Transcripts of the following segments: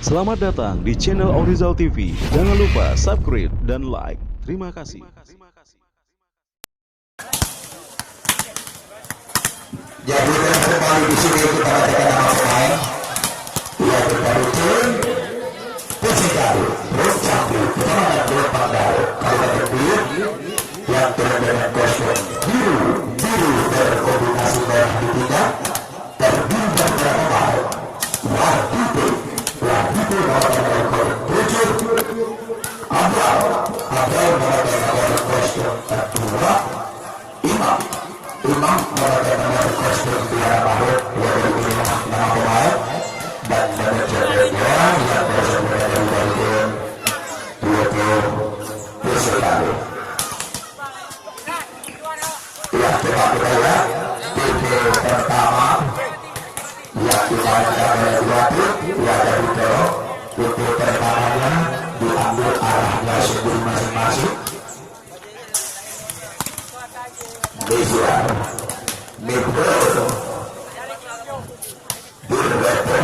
Selamat datang di channel Orizal TV. Jangan lupa subscribe dan like. Terima kasih. Jadi kembali di sini kita bacakan nama pemain. Ya kita rutin. Persikabo, terus Campu, Pemenang Bola Pandaru, Kabupaten Beliau, yang turun dengan kostum biru berkombinasi merah di tingkat, terbimbang dan pemain. Wahdipe mengatakan rekor 7. Abel mengatakan nomor kostum kedua. Imam mengatakan kostum biara baru yang berpilih nama pemain dan manajer yang bersama dengan tim 20 Persikabo. Ya coba kita lihat tim pertama yang dimainkan oleh dua tim, ya dari Tero. Tim pertamanya diambil arahnya sendiri masing-masing. Mesiar, Nebro, Birbeto,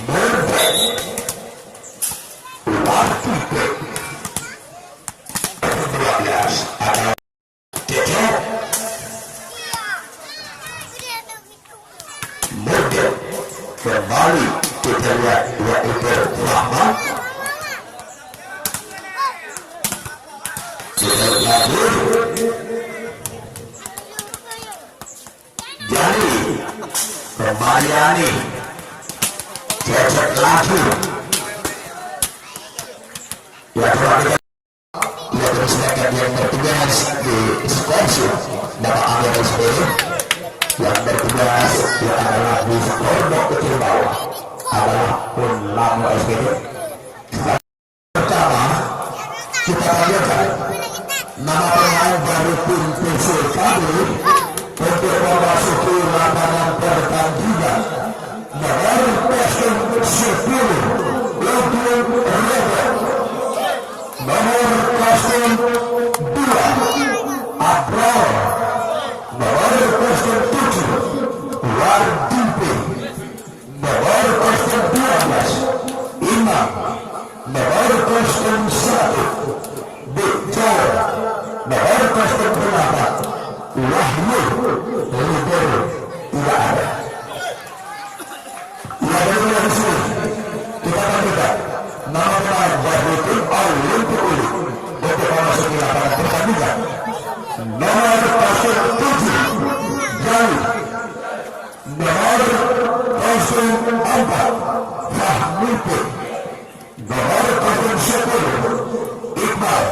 Merbe, Wahdipe, 12 ada Tete, Merbe, kembali kita lihat yaitu Rahmat, Jani, Kembaliani, Cecep lagi. Ya terakhir, ya terus yang bertugas di sponsor dapat ambil sendiri. Yang bertugas yang adalah di kelompok kecil bawah adalah pun lamu SPD. Pertama, kita tanyakan nama pemain dari tim Persikabo untuk memasuki lapangan pertandingan. Nomor kostum 10 untuk Rebel. Nomor kostum 2 Abrar. Nomor kostum 7 Wahdipe. Nomor kostum 12 Imam. Nomor kostum 1 Victor. Nomor kostum 8 Wahyu. Libero tidak ada. Ya dari yang sini kita tanyakan nama pemain dari tim Olimpik untuk memasuki lapangan pertandingan. Nomor kostum 7 Jali. Nomor kostum 4 Fahmipe. Nomor kostum 10 Iqbal.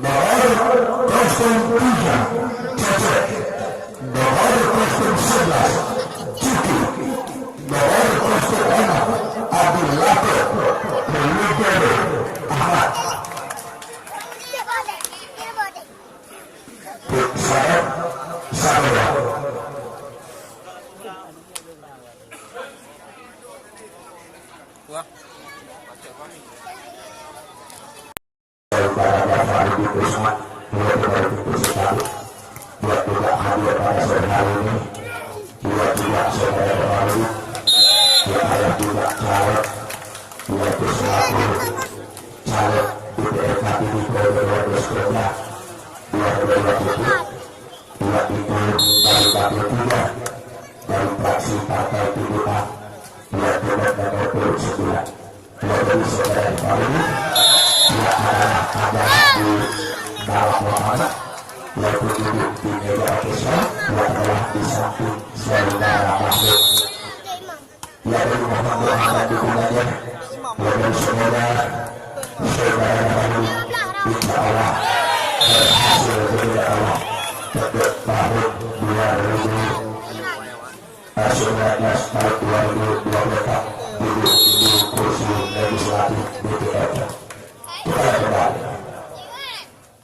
Nomor kostum 3 Cecep. Nomor kostum 11 Ciki. Nomor kostum 6 Abdul Latif. Libero Ahmad. Saya daripada Fahri Kusma buat dari Persikabo buat juga hadir pada sore hari ini, buat juga saudara Fahri, buat ada juga caleg, buat selaku caleg DPRD di Kabupaten Kota, buat itu dari KP3 dari fraksi Partai Pilihan, buat nomor 9 buat dari saudara Fahri. Dia adalah di dalam Muhammad yaitu duduk di meja orkestra. Dia adalah di samping saudara Mahmud. Dia dari Muhammad dukungannya. Dia dari saudara Mahmud. Insya Allah berhasil kepada Allah untuk tahun 2019 tahun 2024 duduk di kursi legislatif DPR. Kita kembali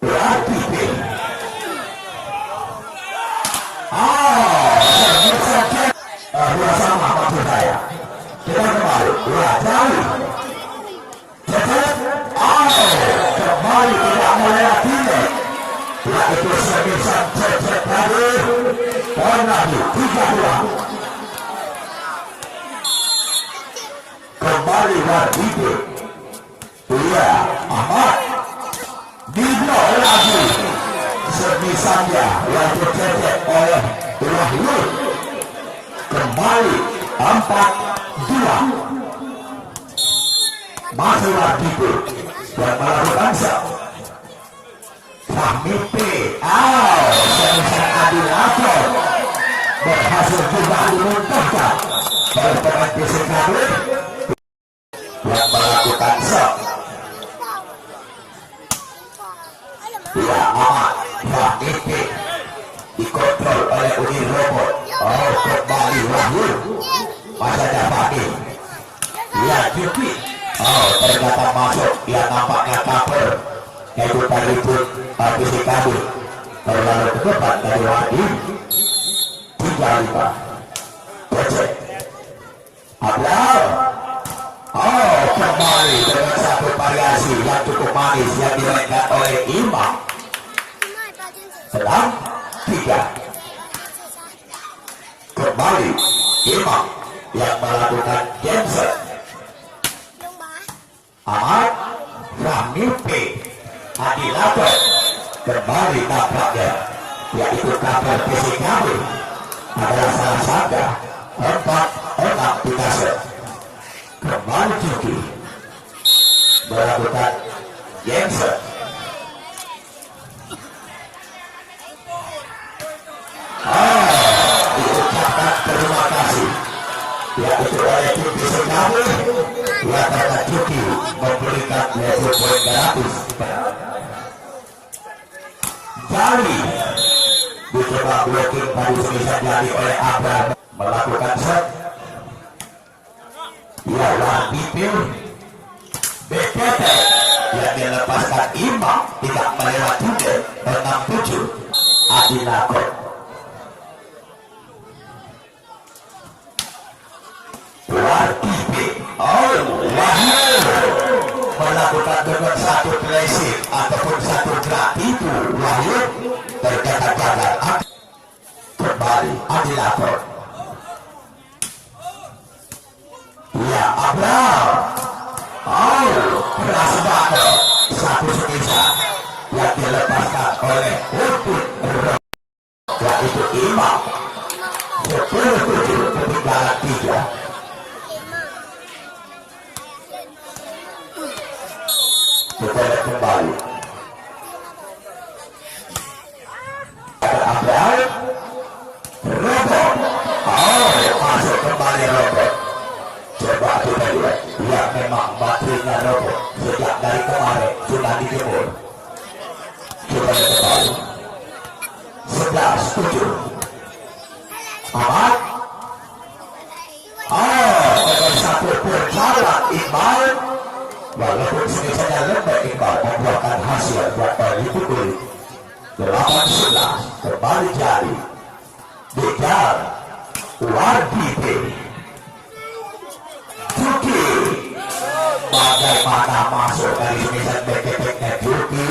Wahdipe. Dua sama maksud saya. Kita kembali Jali. Cecep. Kembali tidak melihat ini. Yaitu sebesar Cecep tadi. Poin lagi 3-2. kembali Wardito. Iya, Ahmad diblok lagi semisalnya yang tercecer oleh Wahyu. Kembali 4-2 masih Wardito dan melakukan sel. Fahmi P. Semisal Adilator berhasil juga dimuntahkan oleh pemain PSKB yang melakukan sel. Ya, aman. Fahmi P. dikontrol oleh Uni Robot. Kembali Wahyu. Masa Fahmi. Ya, Juki. Ternyata masuk. Ya, nampaknya cover. Yaitu tadi pun PSKB terlalu ke depan dari Wahyu. 3-5 Becek Abdul. Kembali dengan satu variasi yang cukup manis yang dimainkan oleh Imam. Sedang 3 kembali Imam yang melakukan Jensen. Ahmad Fahmi P. Adilator kembali tampaknya yaitu kabar PSKB adalah salah satu 4-6 Picasso. Kembali Juki melakukan Jensen. Diucapkan terima kasih yaitu oleh tim PSKB yang karena Juki memberikan level poin gratis. Jali dicoba blocking pada sebisa jali oleh Abraham melakukan set. Ya, Wardipil BPT yang dilepaskan Imam tidak melewati 6-7 Adinakot. Wardipil Wahyu melakukan dengan satu tracing ataupun satu gerak itu Wahyu terjaga-jaga. Kembali Adinakot. Ya, Abraham. Keras banget. Satu sebisa yang dilepaskan oleh Utut yaitu Imam. 10-7 ketinggalan 3. Kita lihat kembali. Abraham. Robot. Masuk kembali Robot. Coba kita lihat. Ya, memang baterainya Robot sejak dari kemarin sudah dijemur. Coba lihat kembali. 11-7 Ahmad. Dengan satu perjalanan Iqbal. Walaupun semisanya lembek Iqbal membuahkan hasil buat itu kulit. 8-11 kembali Jari. Dikejar Wardipil. Juki bagaimana masuk dari semisal BPT Juki.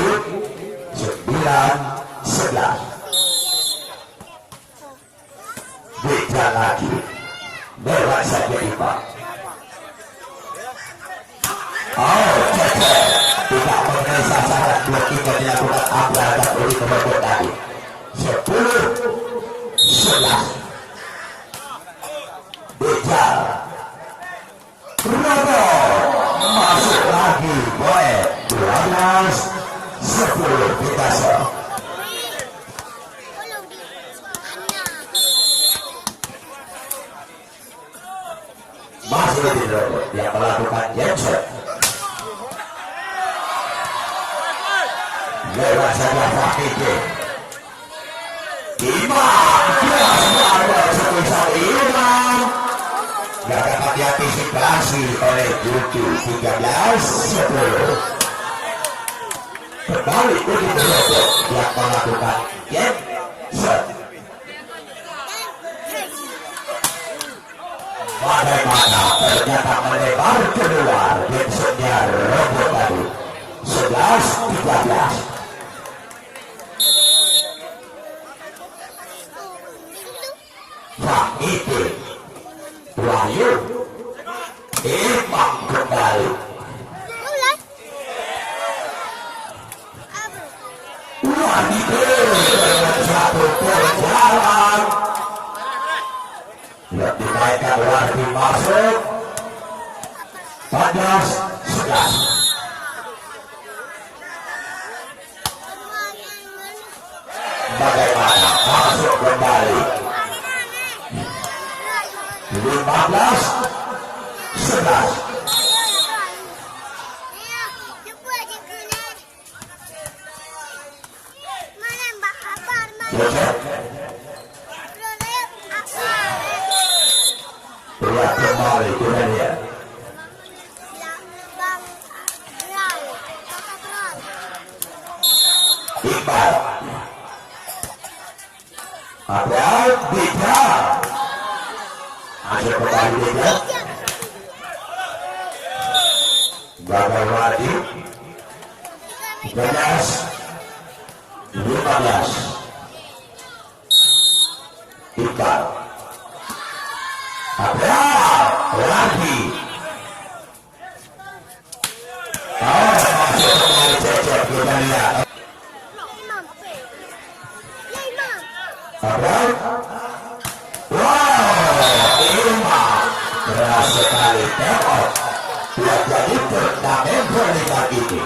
9-11 Dikejar lagi. Lewat saja Imam. Cecep tidak mengenai sasaran blocking yang dilakukan Abraham dan Uli Kebobot tadi. 10-11 Dikejar Robot masuk lagi boy. 12-10 Picasso. Masih di Robot yang melakukan Jensen. Lewat saja Fahmi. Imam keras banget sebesar Imam yang dapat diantisipasi oleh Juki. 13-10 kembali Udi Robot yang melakukan Jensen. Bagaimana ternyata melebar keluar Jensennya Robot tadi. 11-13 Fahmi Wahyu Imbang kembali. Wanita satu perjalanan. Lihat dinaikkan lagi masuk. 14-11. Bagaimana masuk kembali 15-11. Lihat kembali kita lihat. Iqbal ada Bika masuk kembali Bika. Gagal lagi 13-15. Iqbal ada lagi. Masuk kembali cecep kita lihat. Wow, Irma keras sekali tengok. Dia jadi turnamen pernikahan ini.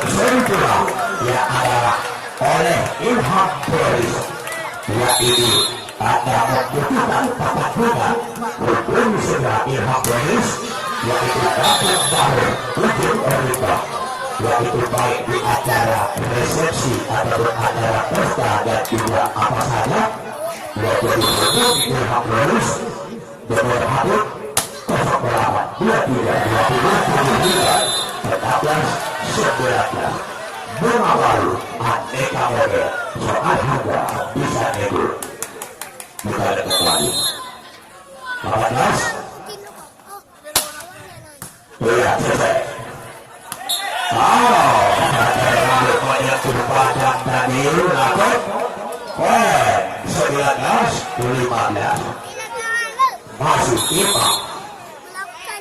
Sempurna yang adalah oleh Ilham Boris. Dia ini ada membutuhkan papat bunga untuk segera Ilham Boris, yaitu dapat baru untuk pernikahan, yaitu baik di acara resepsi ataupun acara pesta dan juga apa saja. Dia jadi untuk Ilham Boris dengan habib 08-23-22-14-19 mengawali aneka model soal harga bisa nego. Kita ada kembali 14. Iya, selesai. Ada banyak berpadang tadi lakon 19-15 masuk Iqbal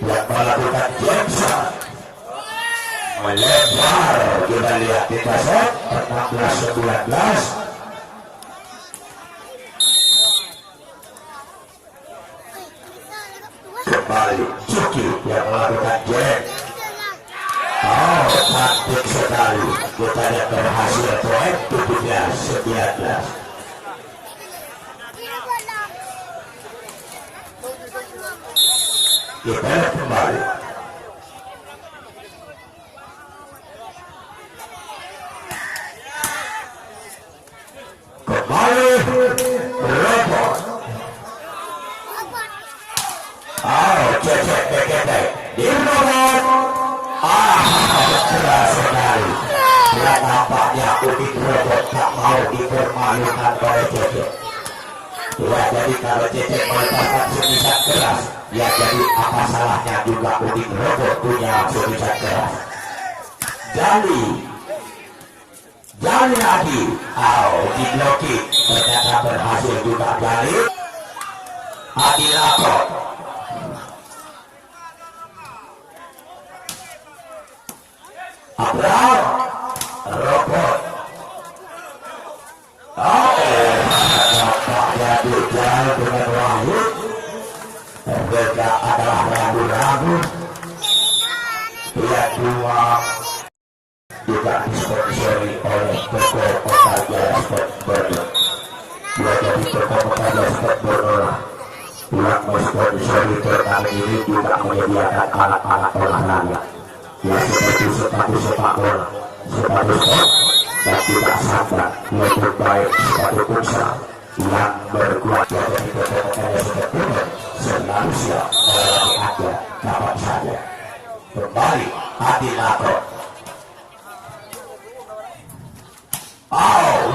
yang melakukan Jackson melebar. Kita lihat kita set 16-19. Kembali Cuki yang melakukan Jack. Cantik sekali. Kita lihat berhasil proyek 17-19. Kita lihat kembali. Kembali repot. Cek di robot. Keras sekali. Dan nampaknya udik robot tak mau dipermalukan oleh Cecep. Ya, jadi kalau Cecep melepaskan semisan keras, ya jadi apa salahnya juga udik robot punya semisan keras. Jadi lagi. Dibloki. Ternyata berhasil juga Jali. Adilakot. Abraham robot. Nampaknya dijal dengan Wahyu. Mereka adalah ragu-ragu. Yang dua juga disponsori oleh Toko Otaja Sport Bono. Dia jadi Toko Otaja Sport Bono yang mensponsori turnamen ini juga menyediakan alat-alat olahraga. Ya seperti sepatu sepak bola, sepatu sport, dan juga sandal, lebih baik sepatu futsal yang berkuat. Jadi Toko Otaja Sport Bono selalu siap melayani Anda kapan saja. Kembali Adilakot.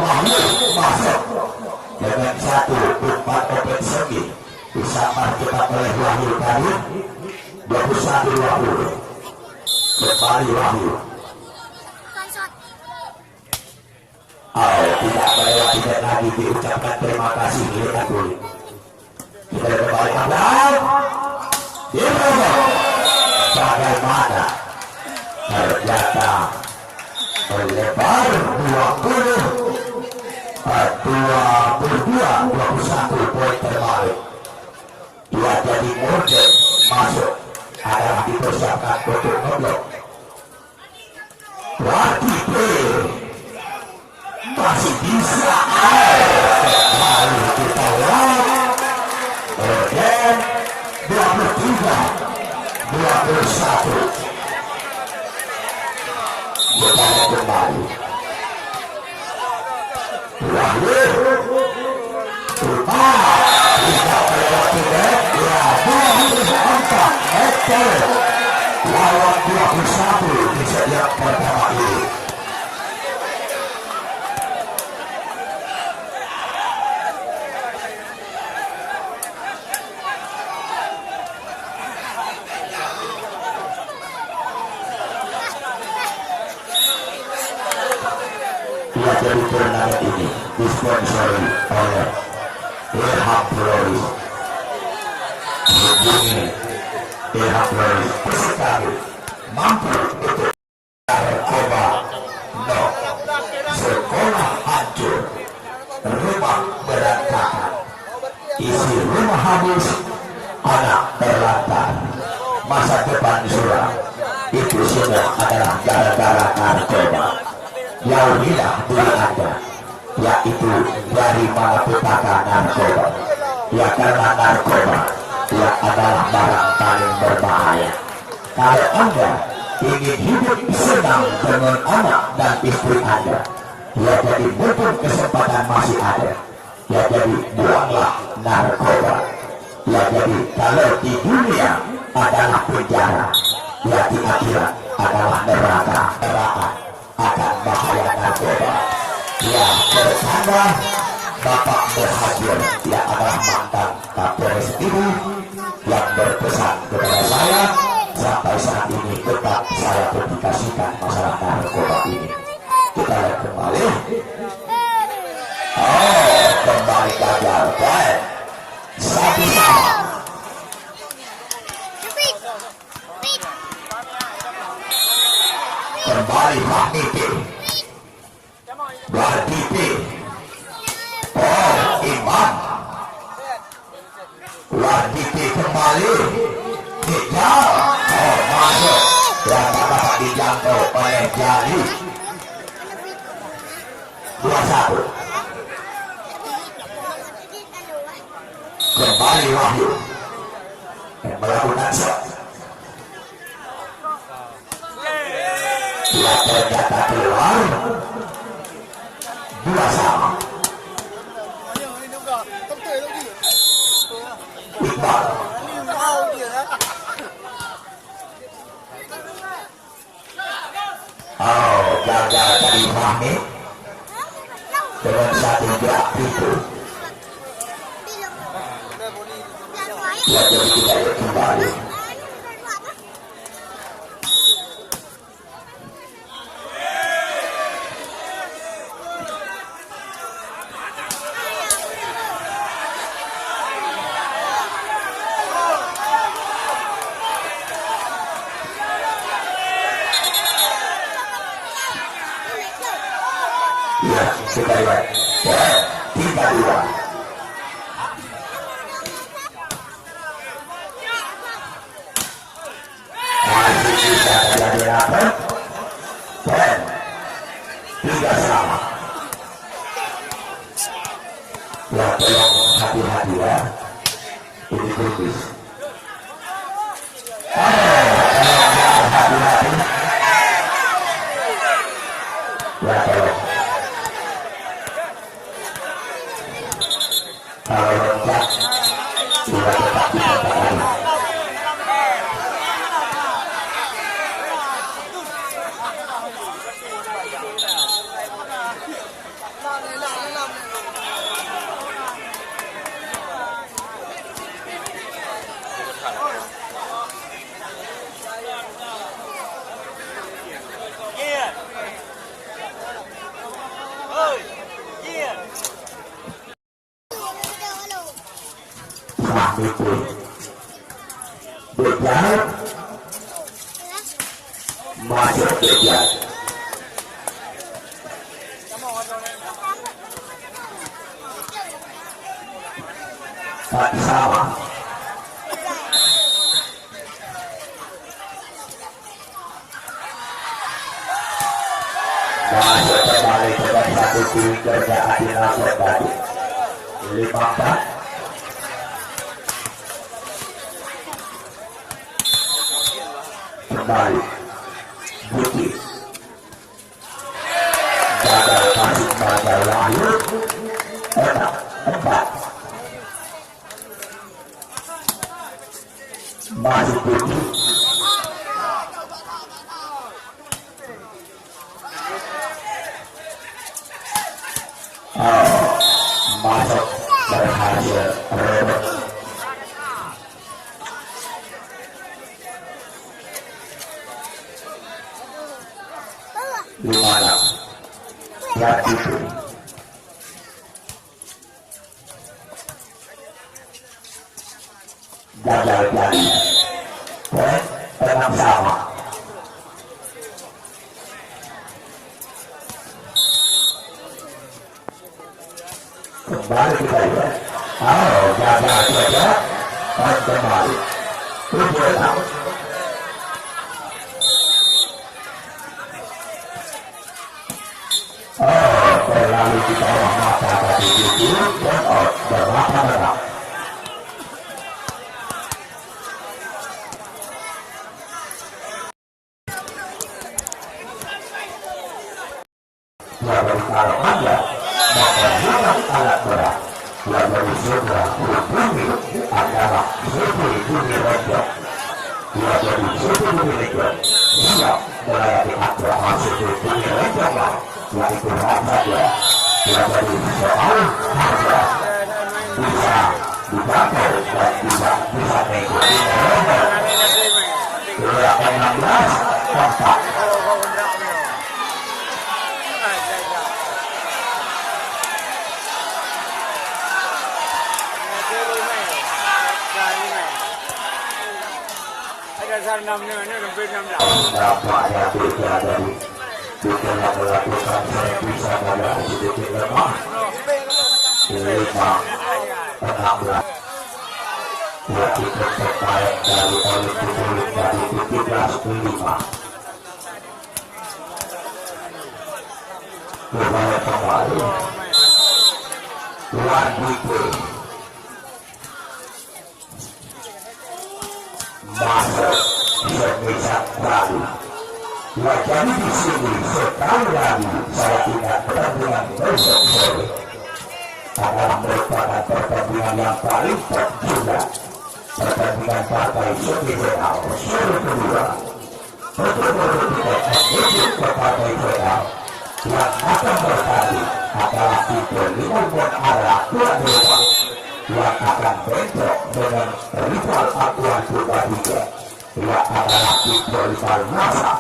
Wahyu masuk dengan 1-4 open segi disambar cepat oleh Wahyu tadi 21-20. Kembali Wahyu. Tidak melewati dan lagi diucapkan terima kasih. Lihat dulu. Kita kembali Abdal. Bagaimana ternyata melebar 21 poin terbalik. Dia jadi mode masuk adalah dipersiapkan untuk ngeblok. Wakipe masih bisa lalu kita lihat dan 23-21 kita lihat kembali Wahyu tidak melewati net ya 24 meter lawan 21 di setiap pertama ini. Ia jadi turnamen ini disponsori oleh Rehab Floris. Hubungi Rehab Floris sekali mampu untuk narkoba no sekolah hancur, rumah berantakan, isi rumah habis, anak terlantar, masa depan suram. Itu semua adalah gara-gara narkoba. Jauhilah diri Anda, yaitu dari malapetaka narkoba. Ya karena narkoba ya adalah barang paling berbahaya. Kalau Anda ingin hidup senang dengan anak dan istri Anda, ya jadi mumpung kesempatan masih ada, ya jadi buanglah narkoba. Ya jadi kalau di dunia adalah penjara, ya di akhirat adalah neraka akan bahaya narkoba. Ya bersama Bapak Muhajir yang adalah mantan Kapolres ini yang berpesan kepada saya sampai saat ini tetap saya publikasikan masalah narkoba ini. Kita lihat kembali. Oh, kembali gagal. Baik, satu sama. Kembali Mahmiti Warditi. Oh, Imam Warditi kembali Hijau. Oh, masuk dan dapat dijangkau oleh Jali. 21. Kembali Wahyu yang melakukan shot. Dia ternyata keluar 2-sama. Iqbal oh, gagal dari Fahmi dengan satu gerak itu. Ya jadi kita lihat kembali. Ya, kita lihat. Ya, 3-2. Masih bisa terjadi rapat. Dan 3-sama. Ya, tolong hati-hati ya. Ini kritis. Hati-hati. Ya, tolong. Kalau loncat, sudah tetap dikatakan. maju kejar tak sama maju kembali ke satu tim kerjaan dilakukan tadi 54 kembali Buki gagal masih gagal lahir 4 masih Buki masuk berhasil Robert Gimana? Ya itu. Gagal jadi. Tenang sama. Kembali kita ya. Oh, gagal saja. Dan kembali. 7-6. Terlalu di bawah mata tadi itu dan berlapang-lapang. Lalu kalau Anda menggunakan alat berat, lalu sudah berbunyi adalah seperti bunyi rojok. Lalu seperti rojok, siap melayani aturan masuk ke bunyi rojok. Yaitu saja jadi soal harga bisa dipakai dan tidak bisa mengikuti nomor 16 kontak dampaknya beda dari kita melakukan bisa pada sedikit lemah 5 16 yaitu terbaik dari Olimpik dari 17-5 kembali Tuan Bukit masuk semisal baru. Ya, jadi di sini sekali lagi saya ingat pertandingan besok sore adalah merupakan pertandingan yang paling juga pertandingan partai semifinal sore kedua betul-betul tidak menuju ke partai final yang akan bertanding adalah tipe Liverpool arah tuan rumah yang akan bentrok dengan rival Aquan Purbalingga yang adalah tipe rival masa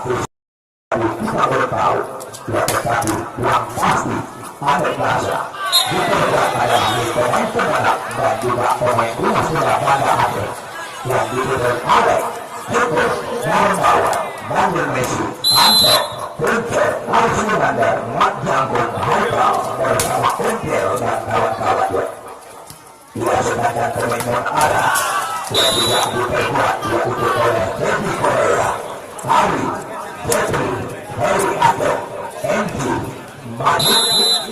kita bertahu ya tetapi yang pasti ada rasa dipercaya oleh pemain-pemain dan juga pemain rumah sudah pada akhir yang diberikan oleh Joko, Marmawan, Bandel Messi, Anto, Punca, Alvin Mandar, Mat Jangkung, Haikal bersama Until dan kawan-kawan. Ia sedangkan pemain non-arah yang tidak diperbuat yaitu oleh Devi Korea, Hari, Jeffrey, Harry Ato, MG, Majid,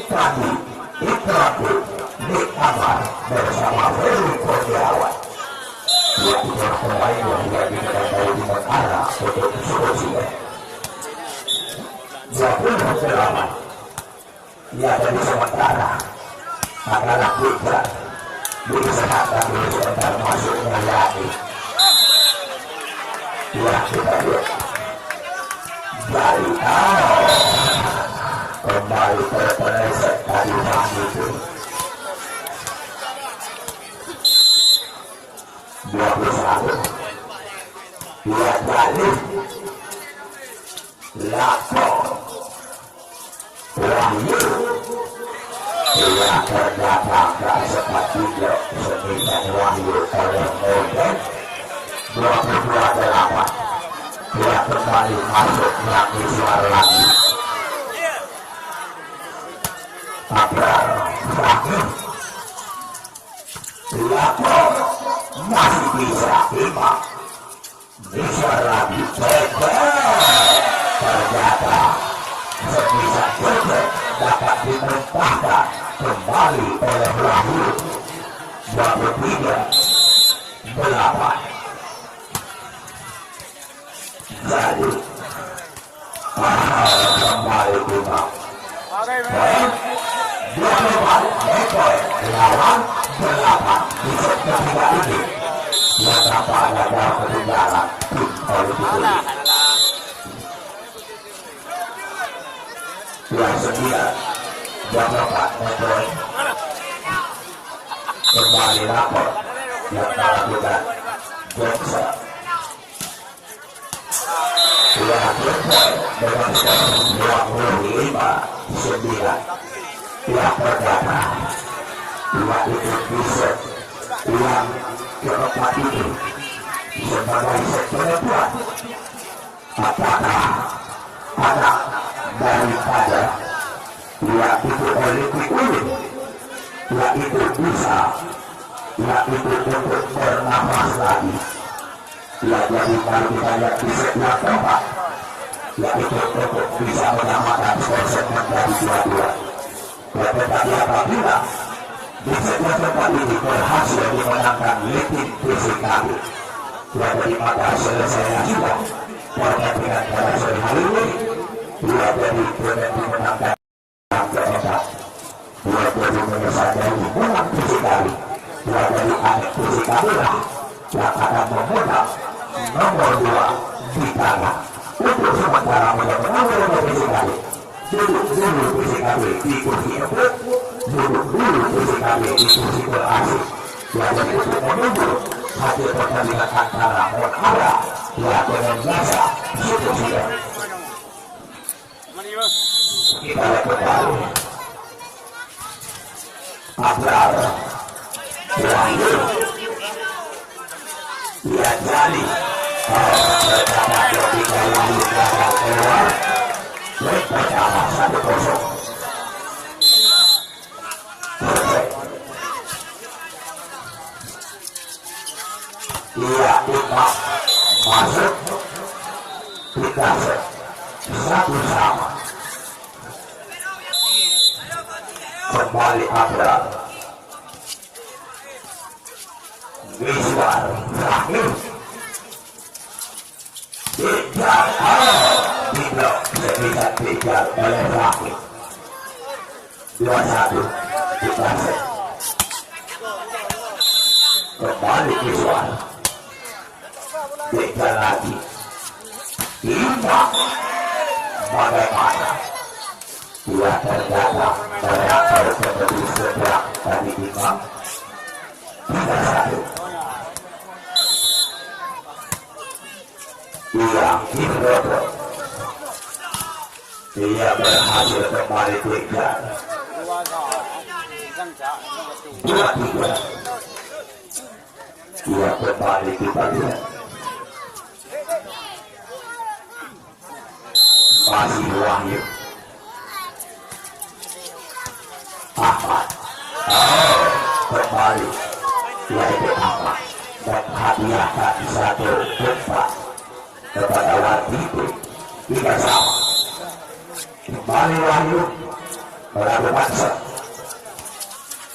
Kandi, Ikraku, Nick Amar bersama Ferry Kurniawan. Ia itulah pemain yang dijadikan dari Timur Arah untuk eksekusinya. Dia pun selamat. Ia dari sementara adalah Putra. Diusahakan dulu sebentar masuk melayani. Ia kita lihat. Dari kembali terpeleset dari pagi itu 21 dia balik lapor Wahyu dia terdapat gak sempat video semikan Wahyu oleh Moden 22-8 dia kembali masuk yang suara lagi. Abrar terakhir. Lapor masih bisa imbang. Bisa lagi ternyata sebisa Joker dapat dimentahkan kembali oleh Wahyu 23-8. Jadi kembali imbang. Dua kembali ekor lawan 8 di set ketiga ini. Yang tampaknya dalam ketinggalan tim politik yang sedia 24 ekor kembali lapor yang melakukan Johnson. Yang terpoin dengan skor 25-9. Yang perdana yang ikut di set yang keempat ini sebagai set penentuan apakah anak daripada yang itu olimpik ini yang itu bisa yang itu untuk bernafas lagi yang jadi kalau kita lihat di set yang keempat yang itu untuk bisa menyamakan skor set menjadi 2-2. Tetapi apabila di set yang keempat ini berhasil dimenangkan Litin Fisikali yang dari maka selesainya juga terkait dengan pada sore hari ini dia jadi dimenangkan yang keempat dia jadi menyesal dari menang Fisikali dia dari anak Fisikali lah yang akan memenang nomor 2 di tanah untuk sementara menang nomor Fisikali. Duduk dulu Fisikali di kursi empuk, duduk dulu Fisikali di kursi berasik yang untuk menunggu hasil pertandingan antara Monara yang dengan jasa Super Sido. Kita lihat kembali Abrar Wahyu yang jadi pertama ketika Wahyu gagal keluar leg pertama 1-0. Ia imbang masuk kita set 1-1. Kembali Abrar Wiswar terakhir tidak di blok sebisa tidak oleh Rahim 2-1 kita set. Kembali Wiswar tiga lagi imbang bagaimana dia ternyata merakar seperti seberang tadi imbang 3-1. Ia Hidrodo dia berhasil kembali kejar 2-3. Ia kembali kita lihat masih Wahyu Ahmad kembali yaitu Ahmad dan hadiahkan 1 tempat kepada Wadibu tidak sama. Kembali Wahyu melakukan set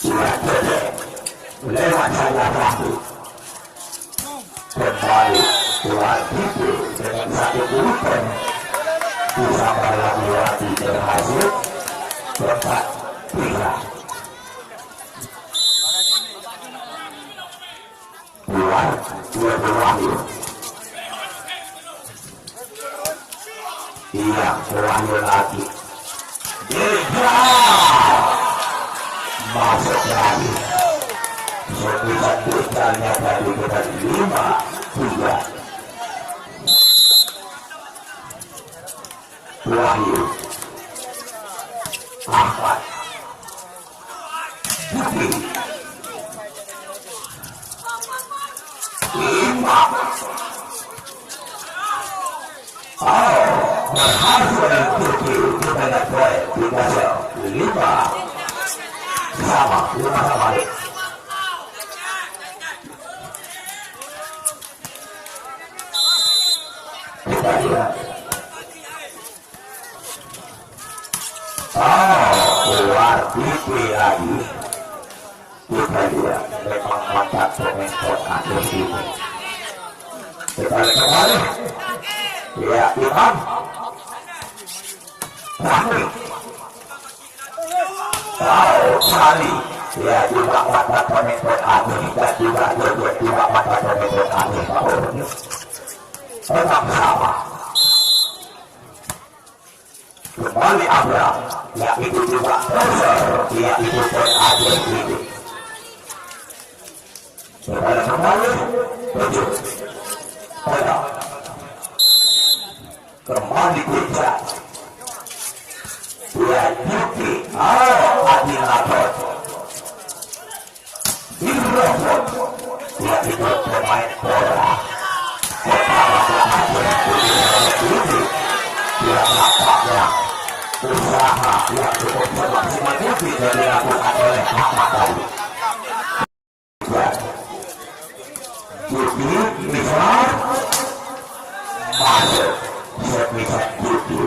ia jadi lewat saya Wahyu kembali Wadibu dengan 1 urutan bisa melewati berhasil 4-3. Wahyu iya Wahyu lagi dia masuk lagi sebisa tujuannya dari kita 5-3. Wahyu Ahmad Putri Imam berhasil mengikuti dengan poin 3-5 sama 5 balik. Kita lihat keluar pipi lagi. Kita lihat memang mantap pemain akhir ini. Kita lihat kembali. Ya, Imam Rahmi Sali. Ya, juga mantap pemain akhir. Dan juga mantap pemain akhir. Tetap sama. Kembali Abraham, yaitu juga Roser, yaitu poin akhir ini. Kembali 7. Tetap. Kembali puncak. Ya Yuki, Adinator. Dirobot, yaitu pemain bola. Dia nampaknya usaha yang cukup semaksimal mungkin yang dilakukan oleh Ahmad tadi. Yuki bisa masuk sebisa Yuki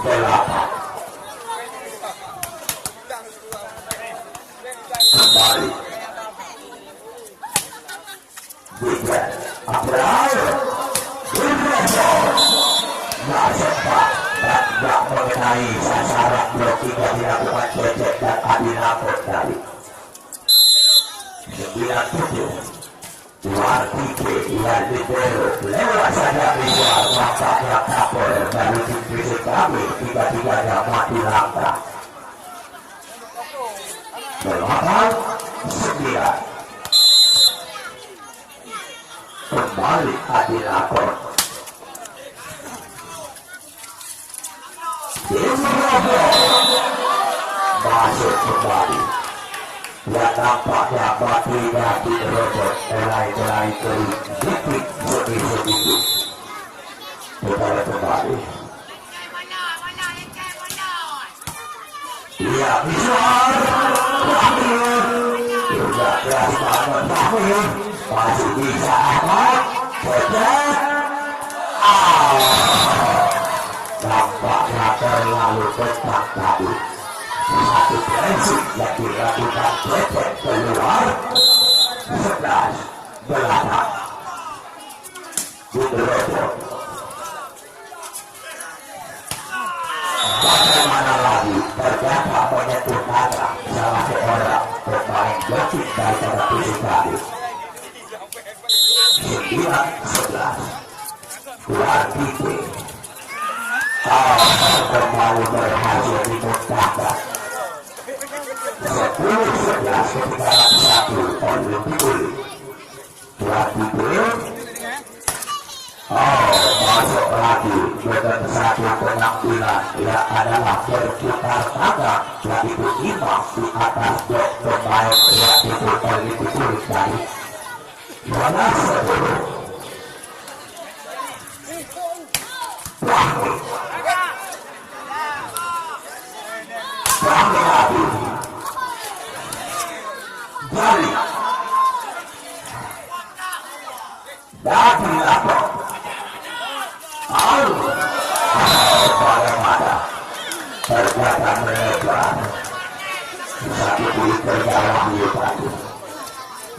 7-8. Kembali Bukan Abraham nggak sempat dan nggak mengenai sasaran blocking yang dilakukan Cecep dan Adinapot tadi. 9-7 luar tipe yang libero lewat saja visual nampaknya kapol dari tim fisik kami 3-3-nya mati langkah. 8-9 kembali Adinapot. Masuk kembali. Dan nampaknya baterainya dirobot helai-helai kering sedikit-sedikit. Kita lihat kembali. Iya, bisa. Juga keras banget Fahmi. Masih bisa Ahmad. Cecep. Nampaknya terlalu ketat tadi. Satu prinsip yang dilakukan Cecep keluar 11-8 Dirobot. Bagaimana lagi ternyata menyentuh kata salah seorang pemain blocking dari televisi tadi. 9-11 keluar tipe. Kembali berhasil dimuntahkan 10-11 ketinggalan 1 oleh Pipul. Keluar tipe. Masuk lagi dengan satu penampilan yang adalah berputar tangan yaitu Imam di atas blok pemain yaitu oleh Pipul tadi. 12-10 Wahmi lagi Jali Dati lapor bagaimana ternyata melebar satu kulit terdalam di tadi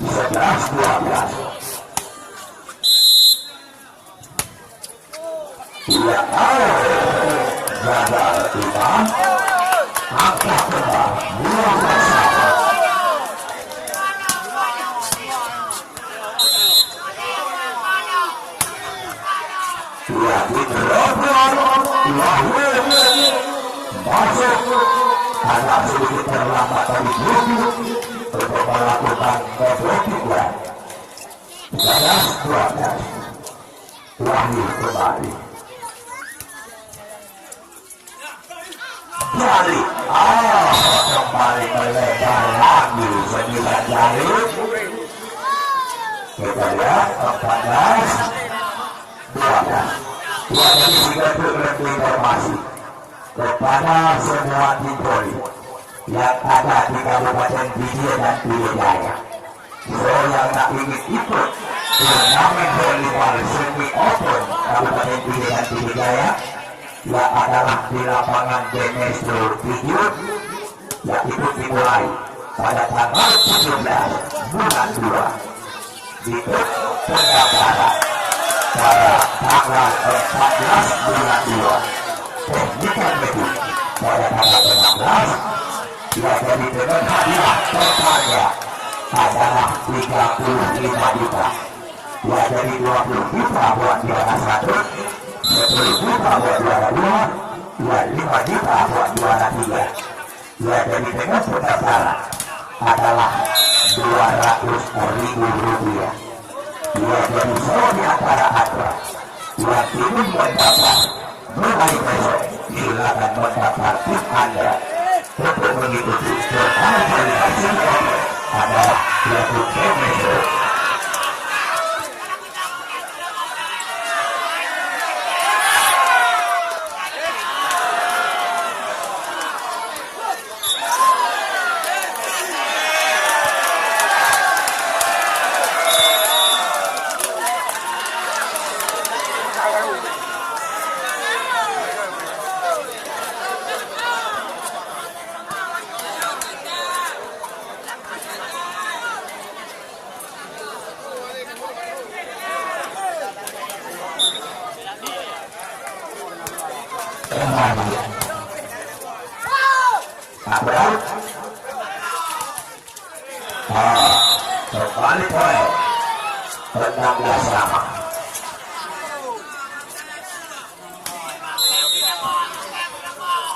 11-12 Ia gagal Imam angkat kembang buang bersama. Ia diterobos masuk agak sedikit terlambat dari Yuki untuk melakukan blocking leg. 11-12 Wahyu kembali. Jali, kembali melebar lagi 9 jari. Kita lihat 14-12 Ya, jadi sekaligus informasi kepada semua tim voli yang ada di Kabupaten Pidijaya dan Pidijaya. So yang tak ingin ikut turnamen volleyball semi open Kabupaten Pidijaya dan Pidijaya yang adalah di lapangan Demestro 7 yang itu dimulai pada tanggal 17 bulan 2 di pendaftaran pada tanggal 14 bulan 2 teknikan medis pada tanggal 16 ya, jadi dengan hadiah totalnya adalah 35 juta ya, jadi 20 juta buat juara 1, 10 juta buat juara 2 ya, 5 juta buat juara 3 ya, jadi dengan pendaftaran adalah 200.000 rupiah ya, jadi semua di antara atlet yang ingin mendaftar mulai besok silakan mendaftar tim Anda untuk mengikuti turnamen kualifikasi adalah yaitu Demestro. Kembali poin 16 sama.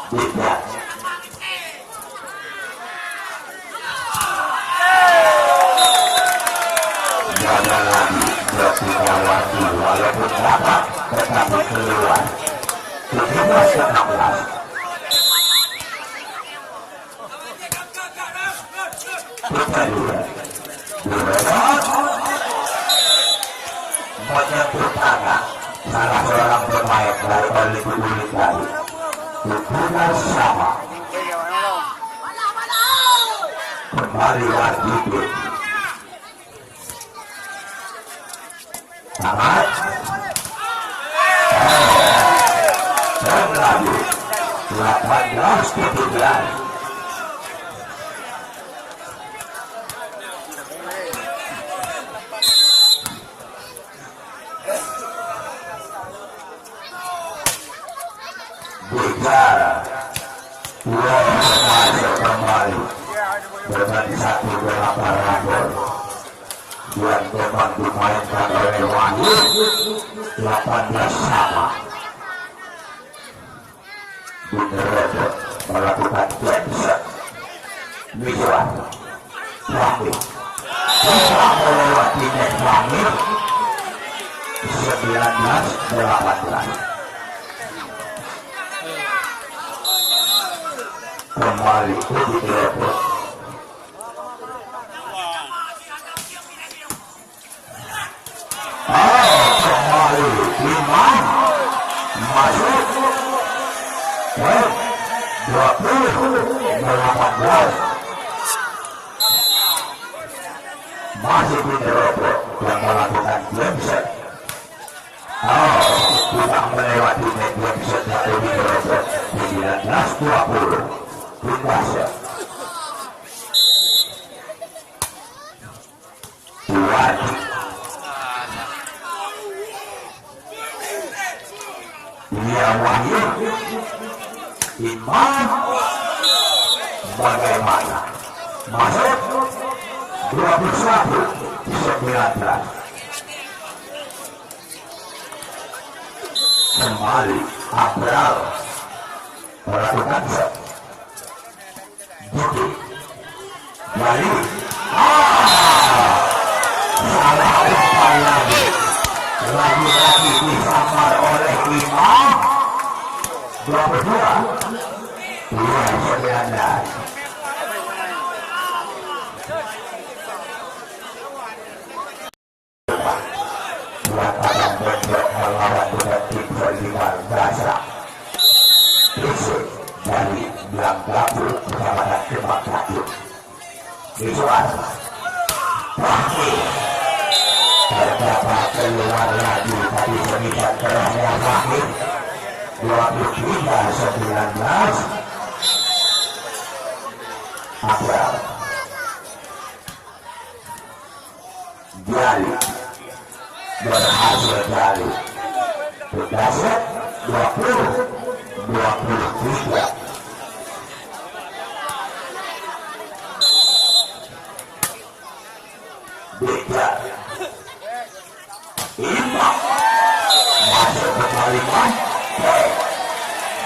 Tidak. Jangan lagi berpunya waktu walaupun dapat tetapi keluar. 17-16. Kita dulu. Menyentuh tangan salah seorang pemain dari Olimpik tadi. Hubungan sama. Kembali lagi itu. Tamat. Dan lagi 18-17. Bicara masuk kembali dengan 1-8 rambut yang memang dimainkan oleh Wahyu 18 sama. Dinerobot melakukan genset Miswan Wahyu bisa melewati net Wahyu 19-18. Kembali ke Dinerobot. Kembali Imam masuk 20-18. Masih Dinerobot yang melakukan genset. Tidak melewati net genset dari Dinerobot 19-20. Berkuasa Wadi Dia Wahyu Imam bagaimana masuk 21-19. Kembali Abral melakukan set Budi Bali salah umpan lagi disamar oleh Imam 22-19. Buat pada bentuk melawan dengan tim perlindungan bahasa Yusuf dari Belang Gabul Kecamatan Kembang Tanjung. Visual Fakir terdapat keluar lagi tadi pemikiran kerahnya Fakir 23-19 April Jali berhasil Jali berhasil 20-23 Beda imbang masuk ke kalimat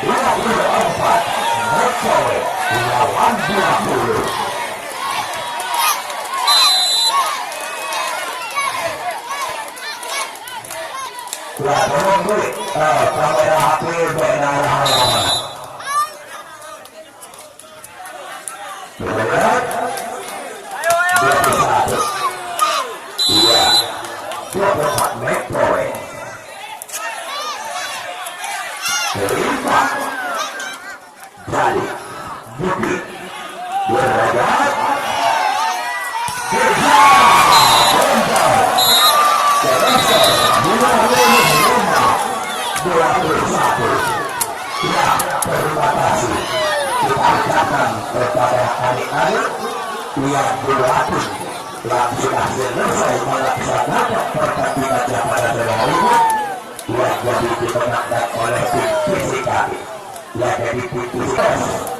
24 Mercowe lawan 20 ya tolong gue kamera HP benar halaman benar 21 iya 24 Mercowe terima Jali Budi beragam ya terima kasih kita ucapkan kepada adik-adik yang berlatih yang sudah selesai melaksanakan pertandingan pada sebelumnya yang jadi dimenangkan oleh tim fisika yang jadi tim fisika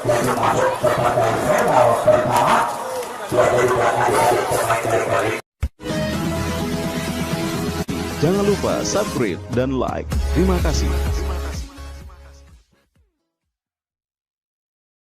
yang masuk kepada final pertama yang jadi adik-adik pemain dari kali. Jangan lupa subscribe dan like. Terima kasih.